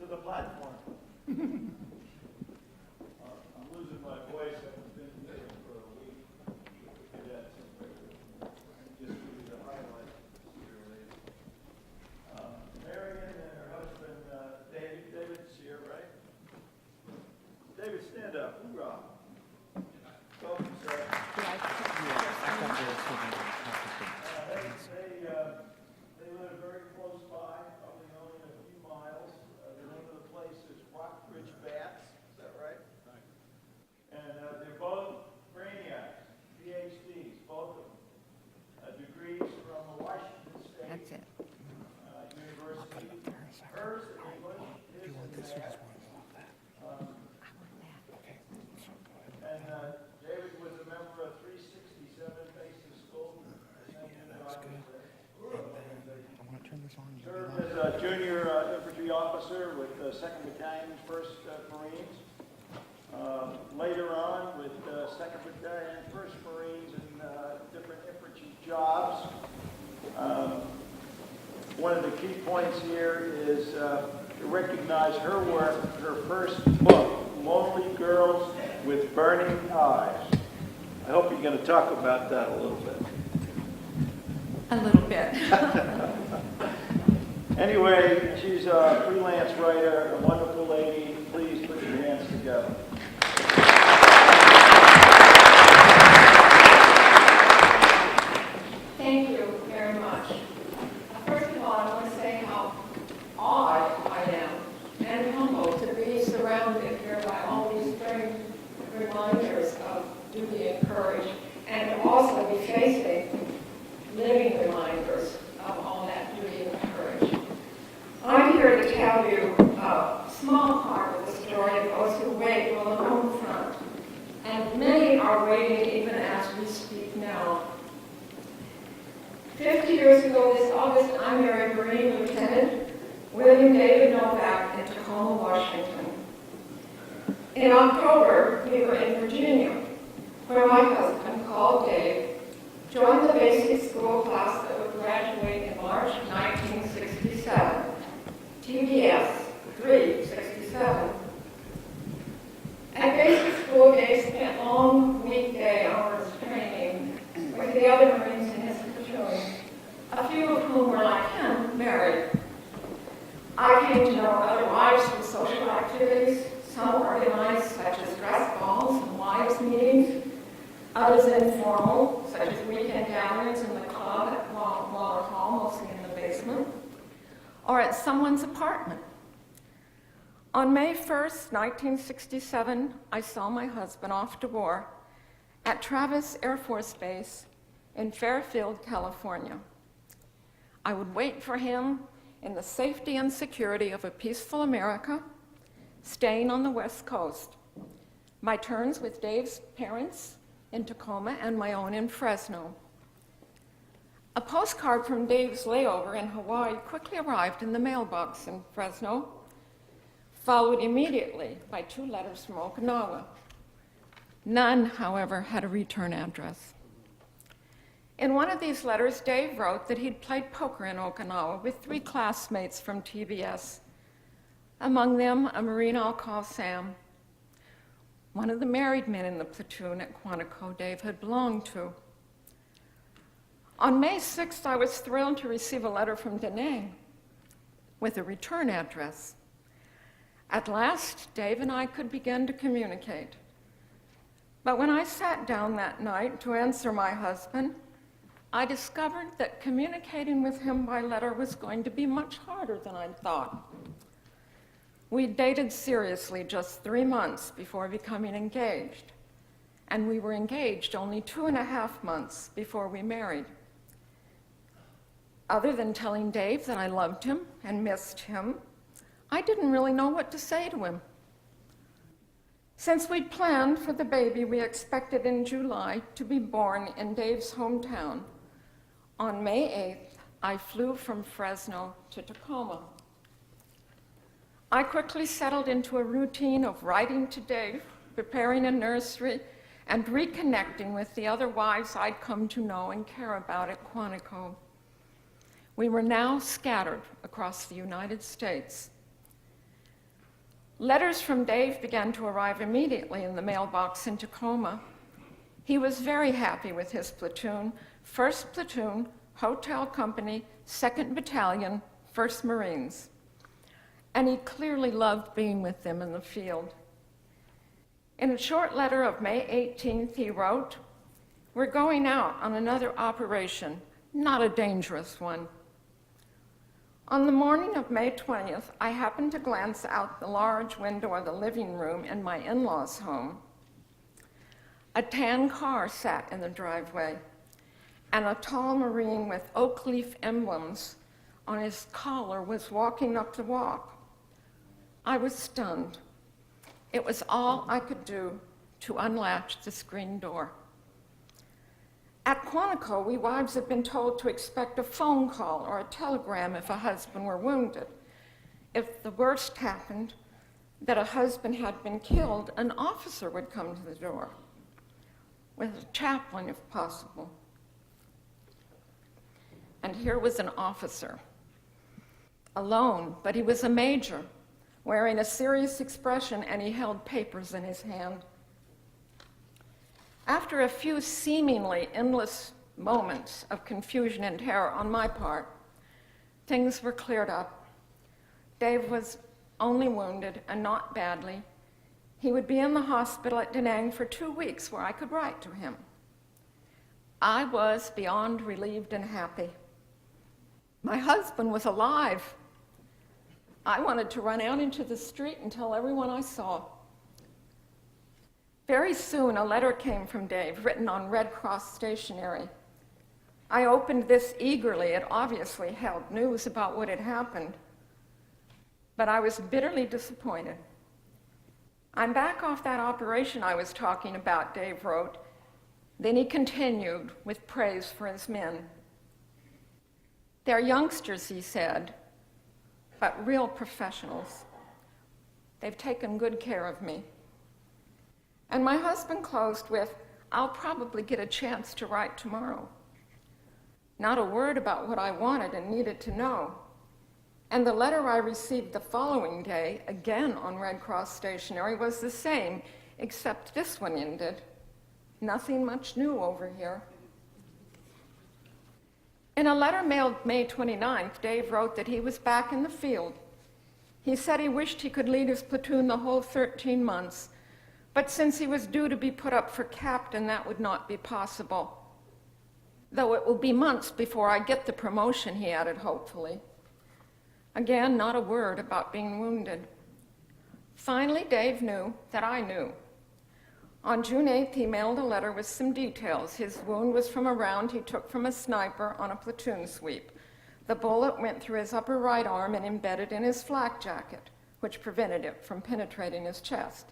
to the platform. I'm losing my voice. I've been here for a week. Cadets. Just give you the highlights. Marion and her husband, David. David's here, right? David, stand up. Hoorah. Welcome, sir. They live very close by, probably only a few miles. The name of the place is Rockbridge Bats. Is that right? Right. And they're both brainiacs, PhDs, both of them. Degrees from Washington State. That's it. University. Hers in English, his in math. And David was a member of 367 Basis School. That's good. I want to turn this on. Served as a junior infantry officer with 2nd Battalion, 1st Marines. Later on with 2nd Battalion, 1st Marines in different infantry jobs. One of the key points here is to recognize her work, her first book, Lonely Girls with Burning Eyes. I hope you're going to talk about that a little bit. A little bit. Anyway, she's a freelance writer, a wonderful lady. Please put your hands together. Thank you very much. First of all, I want to say how awed I am and humbled to be surrounded here by all these strange reminders of duty and courage, and to also be facing living reminders of all that duty and courage. I'm here to tell you a small part of the story of those who wait on the home front, and many are waiting even as we speak now. 50 years ago this August, I married Marine Lieutenant William David Novak in Tacoma, Washington. In October, we were in Virginia, where my husband, called Dave, joined the basic school class that would graduate in March 1967, TBS 367. At basic school, Dave spent long weekday hours training with the other Marines in his platoon, a few of whom were like him, married. I came to know other wives through social activities, some organized, such as dress balls and wives' meetings, others informal, such as weekend gatherings in the club at Waller Hall, mostly in the basement, or at someone's apartment. On May 1st, 1967, I saw my husband off to war at Travis Air Force Base in Fairfield, California. I would wait for him in the safety and security of a peaceful America, staying on the West Coast. My turns with Dave's parents in Tacoma and my own in Fresno. A postcard from Dave's layover in Hawaii quickly arrived in the mailbox in Fresno, followed immediately by 2 letters from Okinawa. None, however, had a return address. In one of these letters, Dave wrote that he'd played poker in Okinawa with 3 classmates from TBS, among them a Marine I'll call Sam, one of the married men in the platoon at Quantico Dave had belonged to. On May 6th, I was thrilled to receive a letter from Da Nang with a return address. At last, Dave and I could begin to communicate. But when I sat down that night to answer my husband, I discovered that communicating with him by letter was going to be much harder than I'd thought. We dated seriously just 3 months before becoming engaged, and we were engaged only 2.5 months before we married. Other than telling Dave that I loved him and missed him, I didn't really know what to say to him. Since we'd planned for the baby we expected in July to be born in Dave's hometown, on May 8th, I flew from Fresno to Tacoma. I quickly settled into a routine of writing to Dave, preparing a nursery, and reconnecting with the other wives I'd come to know and care about at Quantico. We were now scattered across the United States. Letters from Dave began to arrive immediately in the mailbox in Tacoma. He was very happy with his platoon, 1st Platoon, Hotel Company, 2nd Battalion, 1st Marines. And he clearly loved being with them in the field. In a short letter of May 18th, he wrote, "We're going out on another operation, not a dangerous one." On the morning of May 20th, I happened to glance out the large window of the living room in my in-laws' home. A tan car sat in the driveway, and a tall Marine with oak leaf emblems on his collar was walking up the walk. I was stunned. It was all I could do to unlatch the screen door. At Quantico, we wives had been told to expect a phone call or a telegram if a husband were wounded. If the worst happened, that a husband had been killed, an officer would come to the door, with a chaplain if possible. And here was an officer, alone, but he was a major, wearing a serious expression, and he held papers in his hand. After a few seemingly endless moments of confusion and terror on my part, things were cleared up. Dave was only wounded, and not badly. He would be in the hospital at Da Nang for 2 weeks where I could write to him. I was beyond relieved and happy. My husband was alive. I wanted to run out into the street and tell everyone I saw. Very soon, a letter came from Dave, written on Red Cross stationery. I opened this eagerly. It obviously held news about what had happened, but I was bitterly disappointed. "I'm back off that operation I was talking about," Dave wrote. Then he continued with praise for his men. "They're youngsters," he said, "but real professionals. They've taken good care of me." And my husband closed with, "I'll probably get a chance to write tomorrow." Not a word about what I wanted and needed to know. And the letter I received the following day, again on Red Cross stationery, was the same, except this one ended. "Nothing much new over here." In a letter mailed May 29th, Dave wrote that he was back in the field. He said he wished he could lead his platoon the whole 13 months, but since he was due to be put up for captain, that would not be possible. "Though it will be months before I get the promotion," he added hopefully. Again, not a word about being wounded. Finally, Dave knew that I knew. On June 8th, he mailed a letter with some details. His wound was from a round he took from a sniper on a platoon sweep. The bullet went through his upper right arm and embedded in his flak jacket, which prevented it from penetrating his chest.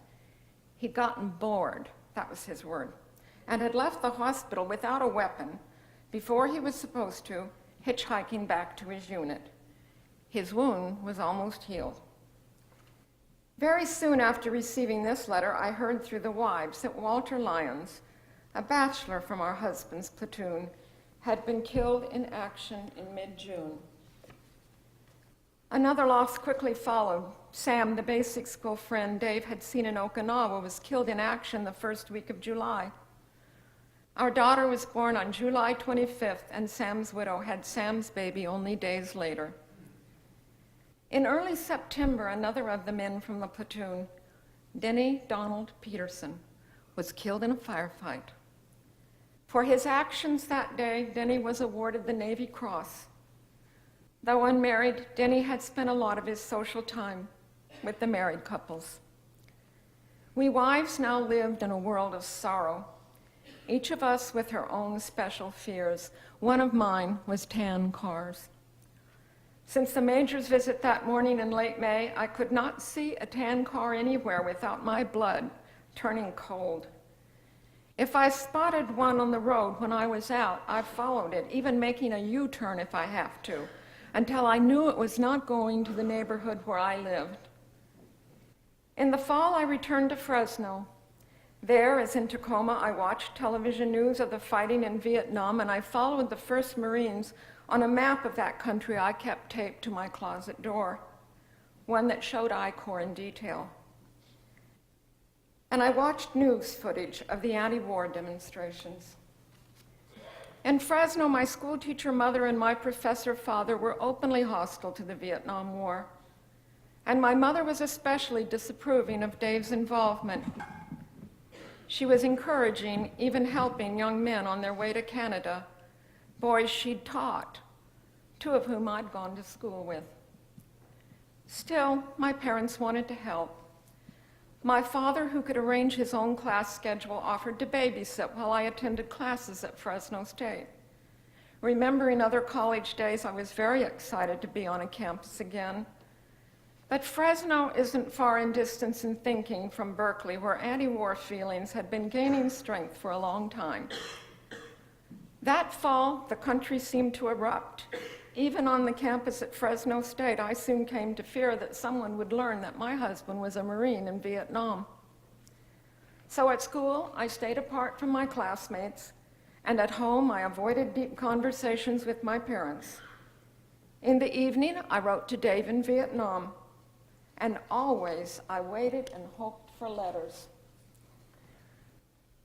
He'd gotten bored, that was his word, and had left the hospital without a weapon before he was supposed to, hitchhiking back to his unit. His wound was almost healed. Very soon after receiving this letter, I heard through the wives that Walter Lyons, a bachelor from our husband's platoon, had been killed in action in mid-June. Another loss quickly followed. Sam, the basic school friend Dave had seen in Okinawa, was killed in action the first week of July. Our daughter was born on July 25th, and Sam's widow had Sam's baby only days later. In early September, another of the men from the platoon, Denny Donald Peterson, was killed in a firefight. For his actions that day, Denny was awarded the Navy Cross. Though unmarried, Denny had spent a lot of his social time with the married couples. We wives now lived in a world of sorrow, each of us with her own special fears. One of mine was tan cars. Since the major's visit that morning in late May, I could not see a tan car anywhere without my blood turning cold. If I spotted one on the road when I was out, I followed it, even making a U-turn if I have to, until I knew it was not going to the neighborhood where I lived. In the fall, I returned to Fresno. There, as in Tacoma, I watched television news of the fighting in Vietnam, and I followed the 1st Marines on a map of that country I kept taped to my closet door. one that showed I-Corps in detail. And I watched news footage of the anti-war demonstrations. In Fresno, my school teacher mother and my professor father were openly hostile to the Vietnam War. And my mother was especially disapproving of Dave's involvement. She was encouraging, even helping young men on their way to Canada, boys she'd taught, two of whom I'd gone to school with. Still, my parents wanted to help. My father, who could arrange his own class schedule, offered to babysit while I attended classes at Fresno State. Remembering other college days, I was very excited to be on a campus again. But Fresno isn't far in distance in thinking from Berkeley, where anti-war feelings had been gaining strength for a long time. That fall, the country seemed to erupt. Even on the campus at Fresno State, I soon came to fear that someone would learn that my husband was a Marine in Vietnam. So at school, I stayed apart from my classmates, and at home, I avoided deep conversations with my parents. In the evening, I wrote to Dave in Vietnam, and always I waited and hoped for letters.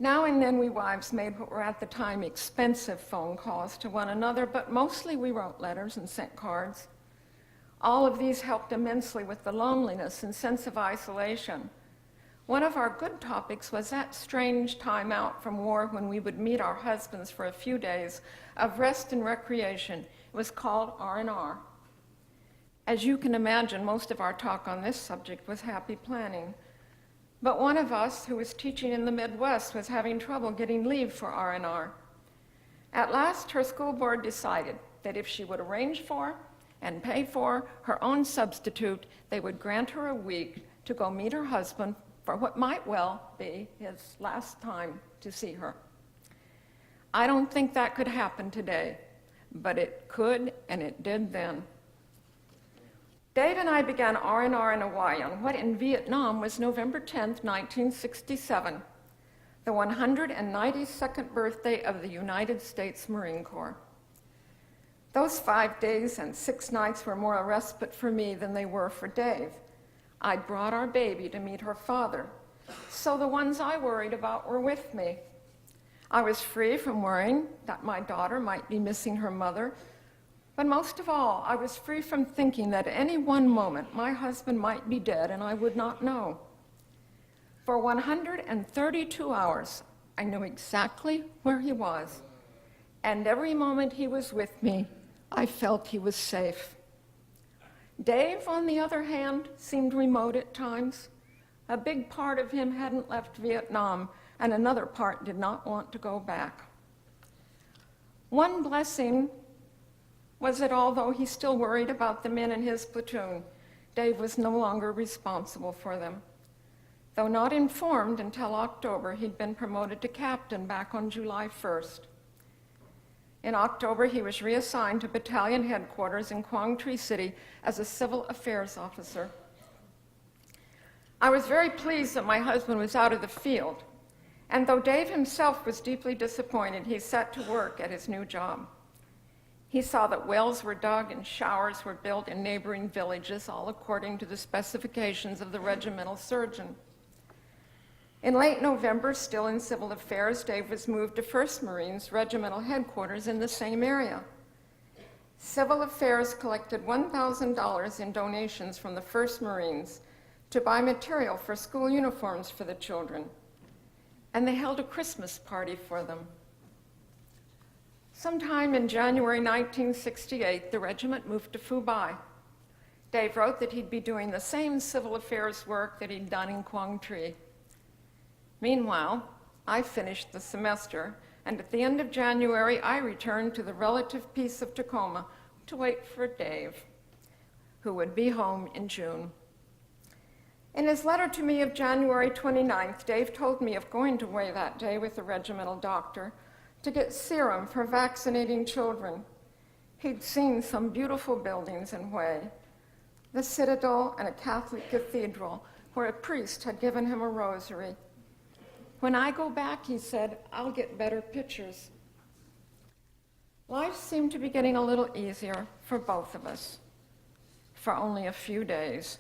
Now and then we wives made what were at the time expensive phone calls to one another, but mostly we wrote letters and sent cards. All of these helped immensely with the loneliness and sense of isolation. One of our good topics was that strange time out from war when we would meet our husbands for a few days of rest and recreation. It was called R&R. As you can imagine, most of our talk on this subject was happy planning. But one of us, who was teaching in the Midwest, was having trouble getting leave for R&R. At last, her school board decided that if she would arrange for and pay for her own substitute, they would grant her a week to go meet her husband for what might well be his last time to see her. I don't think that could happen today, but it could, and it did then. Dave and I began R&R in Hawaii on what in Vietnam was November 10th, 1967, the 192nd birthday of the United States Marine Corps. Those 5 days and 6 nights were more a respite for me than they were for Dave. I'd brought our baby to meet her father, so the ones I worried about were with me. I was free from worrying that my daughter might be missing her mother, but most of all, I was free from thinking that at any one moment my husband might be dead and I would not know. For 132 hours, I knew exactly where he was, and every moment he was with me, I felt he was safe. Dave, on the other hand, seemed remote at times. A big part of him hadn't left Vietnam, and another part did not want to go back. One blessing was that although he still worried about the men in his platoon, Dave was no longer responsible for them. Though not informed until October, he'd been promoted to captain back on July 1st. In October, he was reassigned to battalion headquarters in Quang Tri City as a civil affairs officer. I was very pleased that my husband was out of the field, and though Dave himself was deeply disappointed, he set to work at his new job. He saw that wells were dug and showers were built in neighboring villages, all according to the specifications of the regimental surgeon. In late November, still in civil affairs, Dave was moved to 1st Marines regimental headquarters in the same area. Civil affairs collected $1,000 in donations from the 1st Marines to buy material for school uniforms for the children, and they held a Christmas party for them. Sometime in January 1968, the regiment moved to Phu Bai. Dave wrote that he'd be doing the same civil affairs work that he'd done in Quang Tri. Meanwhile, I finished the semester, and at the end of January, I returned to the relative peace of Tacoma to wait for Dave, who would be home in June. In his letter to me of January 29th, Dave told me of going to Hue that day with the regimental doctor to get serum for vaccinating children. He'd seen some beautiful buildings in Hue, the Citadel and a Catholic cathedral where a priest had given him a rosary. When I go back, he said, I'll get better pictures. Life seemed to be getting a little easier for both of us. For only a few days,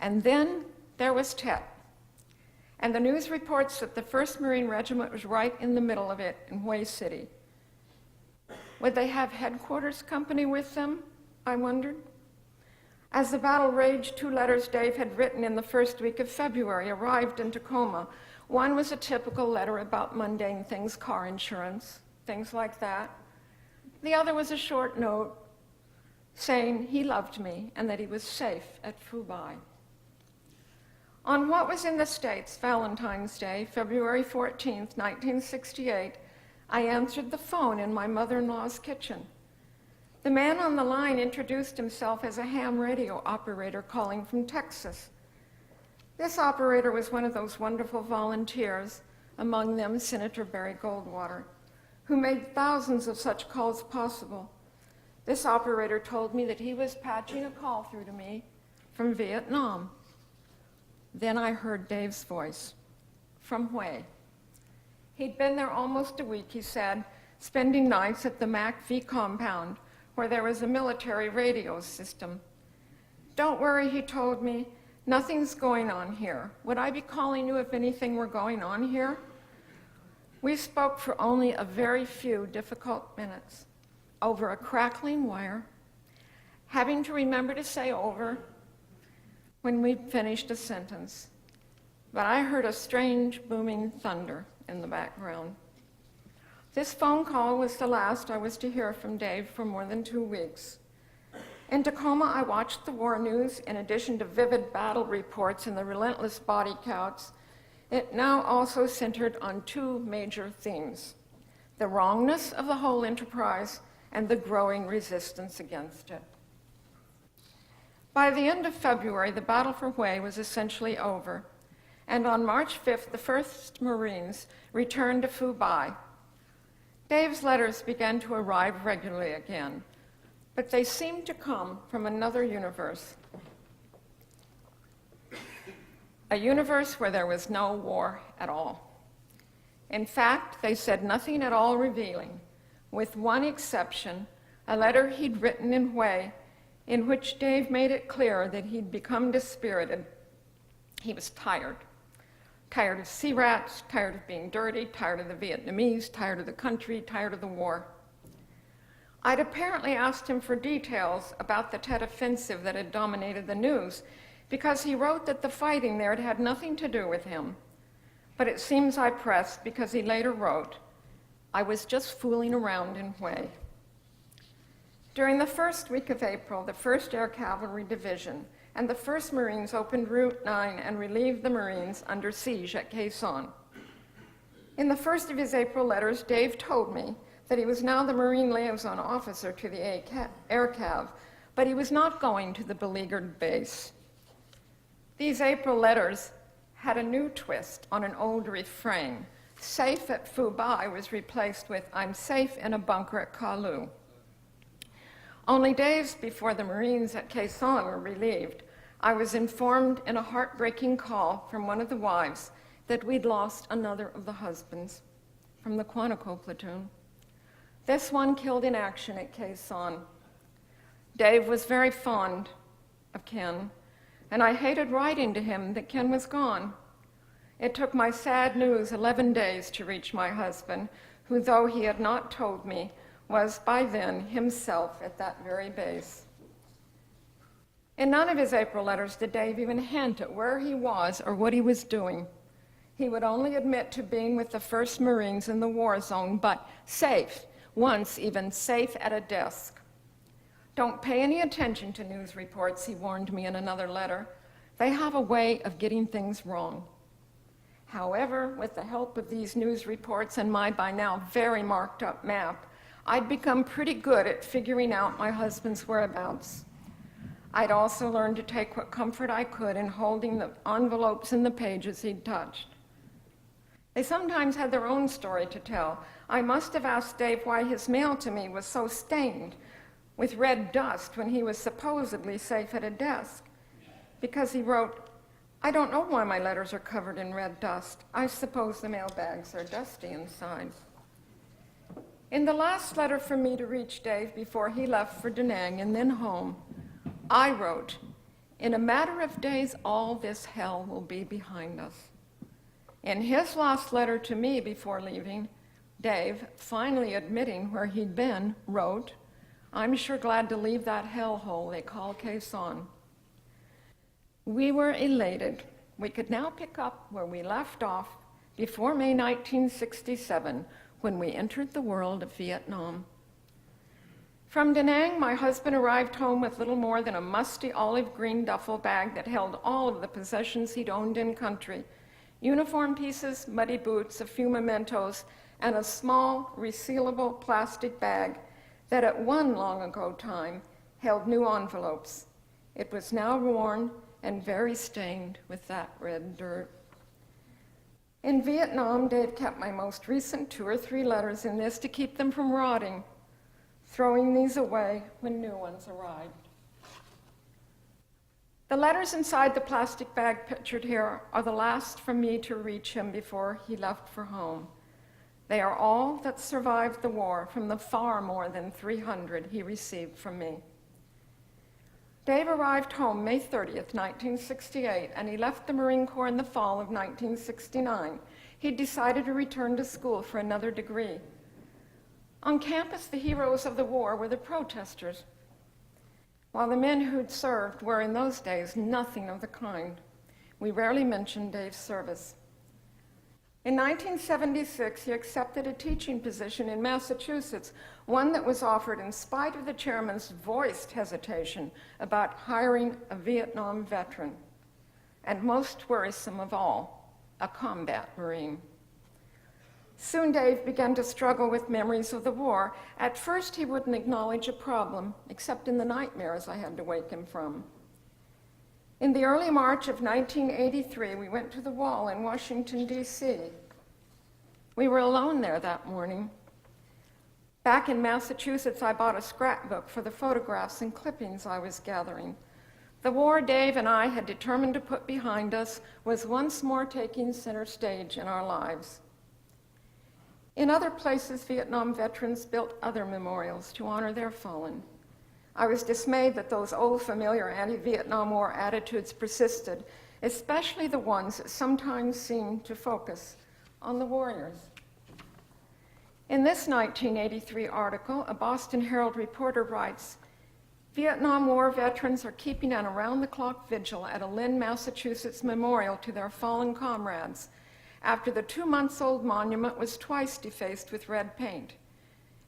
And then there was Tet. And the news reports that the 1st Marine Regiment was right in the middle of it in Hue City. Would they have headquarters company with them, I wondered? As the battle raged, 2 letters Dave had written in the first week of February arrived in Tacoma. One was a typical letter about mundane things, car insurance, things like that. The other was a short note saying he loved me and that he was safe at Fubai. On what was in the States Valentine's Day, February 14th, 1968, I answered the phone in my mother-in-law's kitchen. The man on the line introduced himself as a ham radio operator calling from Texas. This operator was one of those wonderful volunteers, among them Senator Barry Goldwater, who made thousands of such calls possible. This operator told me that he was patching a call through to me from Vietnam. Then I heard Dave's voice, from Hue. He'd been there almost a week, he said, spending nights at the MAC-V compound, where there was a military radio system. Don't worry, he told me, nothing's going on here. Would I be calling you if anything were going on here? We spoke for only a very few difficult minutes, over a crackling wire, having to remember to say over when we finished a sentence. But I heard a strange booming thunder in the background. This phone call was the last I was to hear from Dave for more than 2 weeks. In Tacoma, I watched the war news. In addition to vivid battle reports and the relentless body counts, it now also centered on 2 major themes: the wrongness of the whole enterprise and the growing resistance against it. By the end of February, the battle for Hue was essentially over, and on March 5th, the 1st Marines returned to Fubai. Dave's letters began to arrive regularly again, but they seemed to come from another universe, a universe where there was no war at all. In fact, they said nothing at all revealing, with one exception, a letter he'd written in Hue in which Dave made it clear that he'd become dispirited. He was tired of sea rats, tired of being dirty, tired of the Vietnamese, tired of the country, tired of the war. I'd apparently asked him for details about the Tet Offensive that had dominated the news, because he wrote that the fighting there had had nothing to do with him. But it seems I pressed, because he later wrote, "I was just fooling around in Hue." During the first week of April, the 1st Air Cavalry Division and the 1st Marines opened Route 9 and relieved the Marines under siege at Quai Son. In the first of his April letters, Dave told me that he was now the Marine liaison officer to the Air Cav, but he was not going to the beleaguered base. These April letters had a new twist on an old refrain. Safe at Fubai was replaced with "I'm safe in a bunker at Kalu." Only days before the Marines at Quai Son were relieved, I was informed in a heartbreaking call from one of the wives that we'd lost another of the husbands from the Quantico platoon. This one killed in action at Quai Son. Dave was very fond of Ken, and I hated writing to him that Ken was gone. It took my sad news 11 days to reach my husband, who, though he had not told me, was by then himself at that very base. In none of his April letters did Dave even hint at where he was or what he was doing. He would only admit to being with the 1st Marines in the war zone, but safe, once even safe at a desk. Don't pay any attention to news reports, he warned me in another letter. They have a way of getting things wrong. However, with the help of these news reports and my by now very marked up map, I'd become pretty good at figuring out my husband's whereabouts. I'd also learned to take what comfort I could in holding the envelopes and the pages he'd touched. They sometimes had their own story to tell. I must have asked Dave why his mail to me was so stained with red dust when he was supposedly safe at a desk. Because he wrote, "I don't know why my letters are covered in red dust. I suppose the mail bags are dusty inside." In the last letter from me to reach Dave before he left for Da Nang and then home, I wrote, In a matter of days, all this hell will be behind us. In his last letter to me before leaving, Dave, finally admitting where he'd been, wrote, "I'm sure glad to leave that hellhole they call Quezon." We were elated. We could now pick up where we left off before May 1967, when we entered the world of Vietnam. From Da Nang, my husband arrived home with little more than a musty olive green duffel bag that held all of the possessions he'd owned in country: uniform pieces, muddy boots, a few mementos, and a small, resealable plastic bag that at one long ago time held new envelopes. It was now worn and very stained with that red dirt. In Vietnam, Dave kept my most recent 2 or 3 letters in this to keep them from rotting, throwing these away when new ones arrived. The letters inside the plastic bag pictured here are the last from me to reach him before he left for home. They are all that survived the war from the far more than 300 he received from me. Dave arrived home May 30th, 1968, and he left the Marine Corps in the fall of 1969. He decided to return to school for another degree. On campus, the heroes of the war were the protesters, while the men who'd served were, in those days, nothing of the kind. We rarely mentioned Dave's service. In 1976, he accepted a teaching position in Massachusetts, one that was offered in spite of the chairman's voiced hesitation about hiring a Vietnam veteran, and most worrisome of all, a combat Marine. Soon Dave began to struggle with memories of the war. At first, he wouldn't acknowledge a problem, except in the nightmares I had to wake him from. In the early March of 1983, we went to the wall in Washington, D.C. We were alone there that morning. Back in Massachusetts, I bought a scrapbook for the photographs and clippings I was gathering. The war Dave and I had determined to put behind us was once more taking center stage in our lives. In other places, Vietnam veterans built other memorials to honor their fallen. I was dismayed that those old familiar anti-Vietnam War attitudes persisted, especially the ones that sometimes seemed to focus on the warriors. In this 1983 article, a Boston Herald reporter writes, "Vietnam War veterans are keeping an around-the-clock vigil at a Lynn, Massachusetts memorial to their fallen comrades after the 2-month-old monument was twice defaced with red paint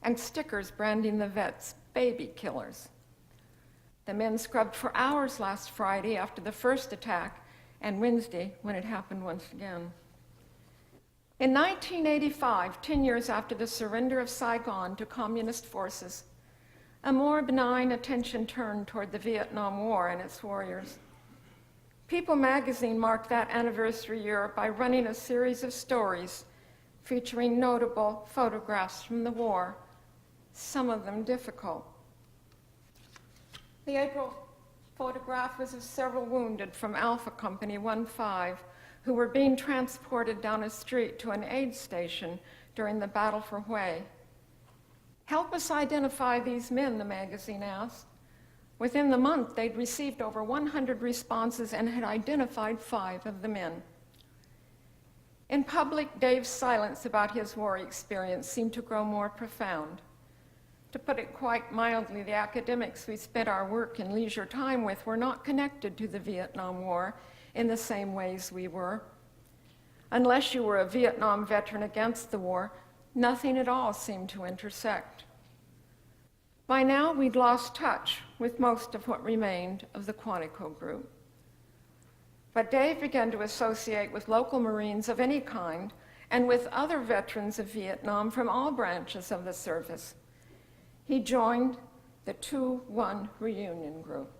and stickers branding the vets baby killers. The men scrubbed for hours last Friday after the first attack and Wednesday when it happened once again." In 1985, 10 years after the surrender of Saigon to communist forces, a more benign attention turned toward the Vietnam War and its warriors. People magazine marked that anniversary year by running a series of stories featuring notable photographs from the war, some of them difficult. The April photograph was of several wounded from Alpha Company 1-5 who were being transported down a street to an aid station during the Battle for Hue. "Help us identify these men," the magazine asked. Within the month, they'd received over 100 responses and had identified 5 of the men. In public, Dave's silence about his war experience seemed to grow more profound. To put it quite mildly, the academics we spent our work and leisure time with were not connected to the Vietnam War in the same ways we were. Unless you were a Vietnam veteran against the war, nothing at all seemed to intersect. By now, we'd lost touch with most of what remained of the Quantico group. But Dave began to associate with local Marines of any kind and with other veterans of Vietnam from all branches of the service. He joined the 2-1 reunion group.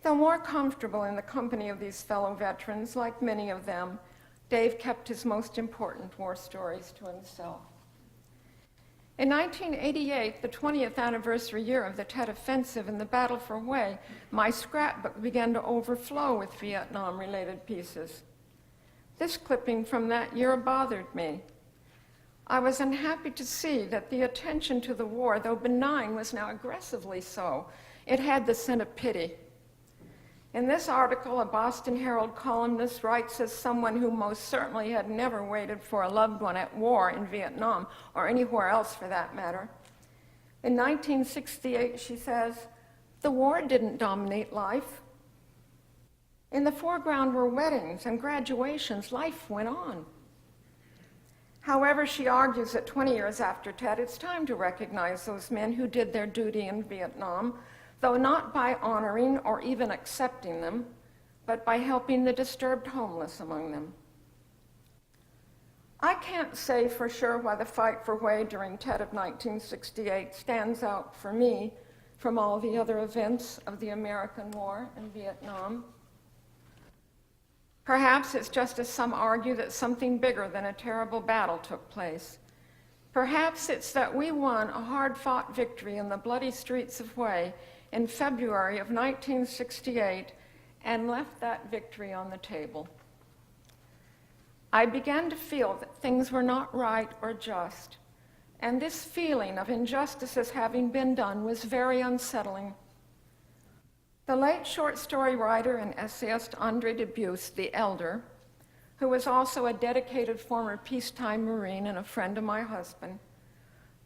Though more comfortable in the company of these fellow veterans, like many of them, Dave kept his most important war stories to himself. In 1988, the 20th anniversary year of the Tet Offensive and the Battle for Hue, my scrapbook began to overflow with Vietnam-related pieces. This clipping from that year bothered me. I was unhappy to see that the attention to the war, though benign, was now aggressively so. It had the scent of pity. In this article, a Boston Herald columnist writes as someone who most certainly had never waited for a loved one at war in Vietnam, or anywhere else for that matter. In 1968, she says, "The war didn't dominate life. In the foreground were weddings and graduations. Life went on." However, she argues that 20 years after Tet, it's time to recognize those men who did their duty in Vietnam, though not by honoring or even accepting them, but by helping the disturbed homeless among them. I can't say for sure why the fight for Hue during Tet of 1968 stands out for me from all the other events of the American War in Vietnam. Perhaps it's just as some argue that something bigger than a terrible battle took place. Perhaps it's that we won a hard-fought victory in the bloody streets of Hue in February of 1968 and left that victory on the table. I began to feel that things were not right or just, and this feeling of injustices having been done was very unsettling. The late short story writer and essayist Andre Dubus, the elder, who was also a dedicated former peacetime Marine and a friend of my husband,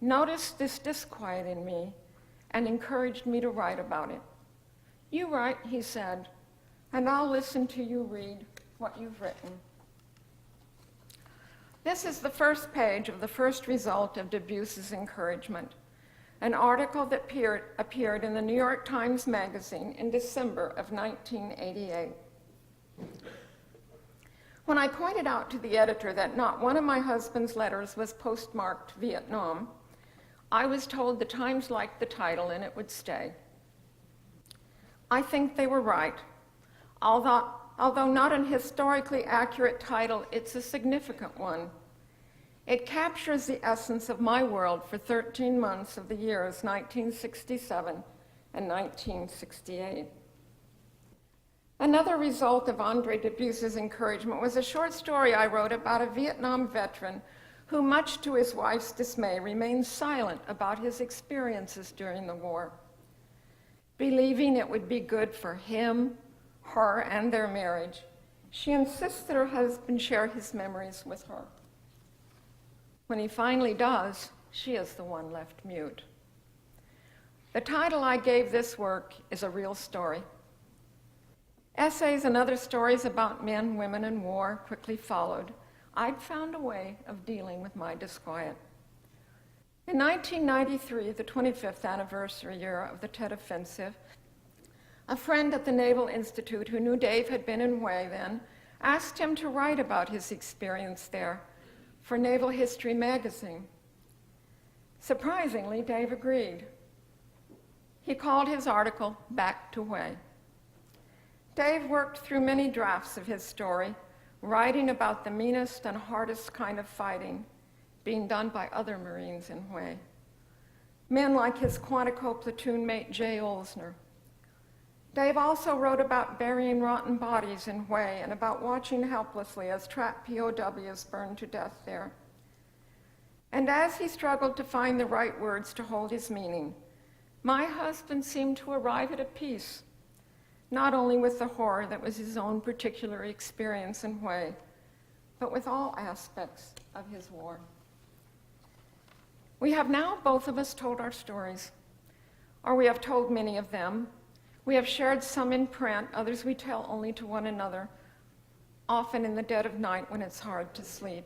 noticed this disquiet in me and encouraged me to write about it. "You write," he said, "and I'll listen to you read what you've written." This is the first page of the first result of Dubus's encouragement, an article that appeared in the New York Times Magazine in December of 1988. When I pointed out to the editor that not one of my husband's letters was postmarked Vietnam, I was told the Times liked the title and it would stay. I think they were right. Although not an historically accurate title, it's a significant one. It captures the essence of my world for 13 months of the years 1967 and 1968. Another result of Andre Dubus's encouragement was a short story I wrote about a Vietnam veteran who, much to his wife's dismay, remained silent about his experiences during the war. Believing it would be good for him, her, and their marriage, she insists that her husband share his memories with her. When he finally does, she is the one left mute. The title I gave this work is A Real Story. Essays and other stories about men, women, and war quickly followed. I'd found a way of dealing with my disquiet. In 1993, the 25th anniversary year of the Tet Offensive, a friend at the Naval Institute who knew Dave had been in Hue then asked him to write about his experience there for Naval History magazine. Surprisingly, Dave agreed. He called his article Back to Hue. Dave worked through many drafts of his story, writing about the meanest and hardest kind of fighting being done by other Marines in Hue. Men like his Quantico platoon mate Jay Olsner. Dave also wrote about burying rotten bodies in Hue and about watching helplessly as trapped POWs burned to death there. And as he struggled to find the right words to hold his meaning, my husband seemed to arrive at a peace, not only with the horror that was his own particular experience in Hue, but with all aspects of his war. We have now, both of us, told our stories, or we have told many of them. We have shared some in print, others we tell only to one another, often in the dead of night when it's hard to sleep.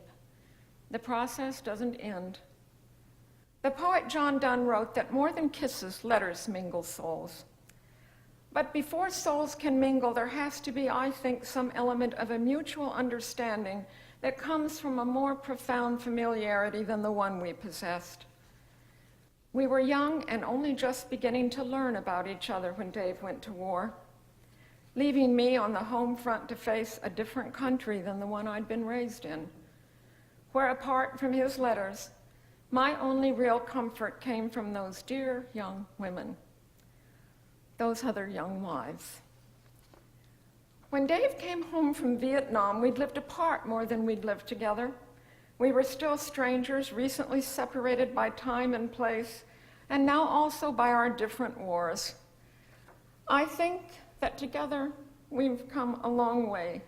The process doesn't end. The poet John Donne wrote that more than kisses, letters mingle souls. But before souls can mingle, there has to be, I think, some element of a mutual understanding that comes from a more profound familiarity than the one we possessed. We were young and only just beginning to learn about each other when Dave went to war, leaving me on the home front to face a different country than the one I'd been raised in, where, apart from his letters, my only real comfort came from those dear young women, those other young wives. When Dave came home from Vietnam, we'd lived apart more than we'd lived together. We were still strangers, recently separated by time and place, and now also by our different wars. I think that together we've come a long way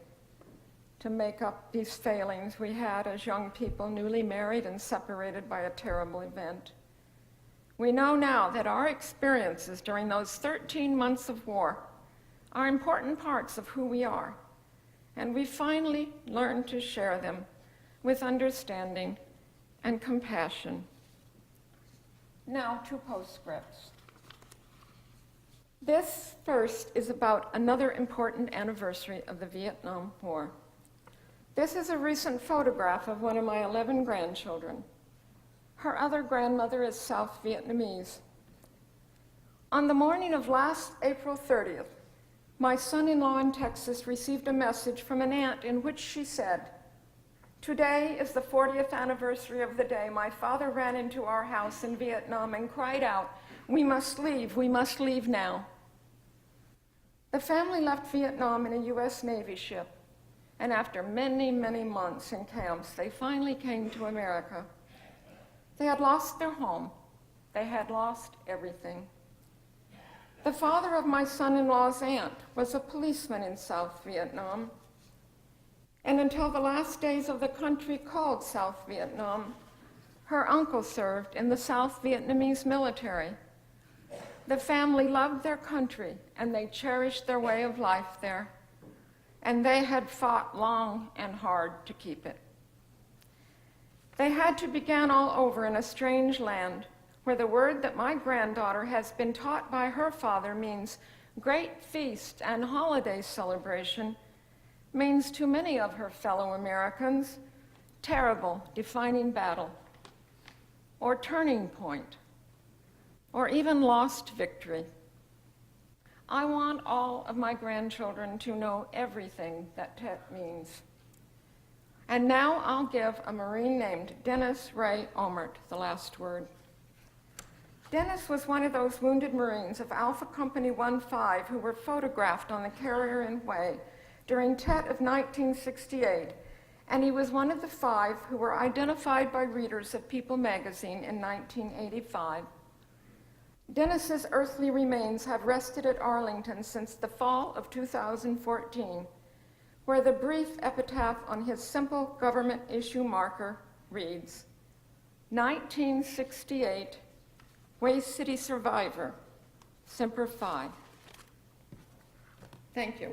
to make up these failings we had as young people newly married and separated by a terrible event. We know now that our experiences during those 13 months of war are important parts of who we are, and we finally learned to share them with understanding and compassion. Now to postscripts. This first is about another important anniversary of the Vietnam War. This is a recent photograph of one of my 11 grandchildren. Her other grandmother is South Vietnamese. On the morning of last April 30th, my son-in-law in Texas received a message from an aunt in which she said, "Today is the 40th anniversary of the day my father ran into our house in Vietnam and cried out, 'We must leave now.'" The family left Vietnam in a U.S. Navy ship, and after many, many months in camps, they finally came to America. They had lost their home. They had lost everything. The father of my son-in-law's aunt was a policeman in South Vietnam, and until the last days of the country called South Vietnam, her uncle served in the South Vietnamese military. The family loved their country, and they cherished their way of life there, and they had fought long and hard to keep it. They had to begin all over in a strange land where the word that my granddaughter has been taught by her father means great feast and holiday celebration, means to many of her fellow Americans terrible defining battle, or turning point, or even lost victory. I want all of my grandchildren to know everything that Tet means. And now I'll give a Marine named Dennis Ray Omert the last word. Dennis was one of those wounded Marines of Alpha Company 1-5 who were photographed on the Carrier and Way during Tet of 1968, and he was one of the 5 who were identified by readers of People magazine in 1985. Dennis's earthly remains have rested at Arlington since the fall of 2014, where the brief epitaph on his simple government issue marker reads, 1968, Way City survivor, Semper Fi. Thank you.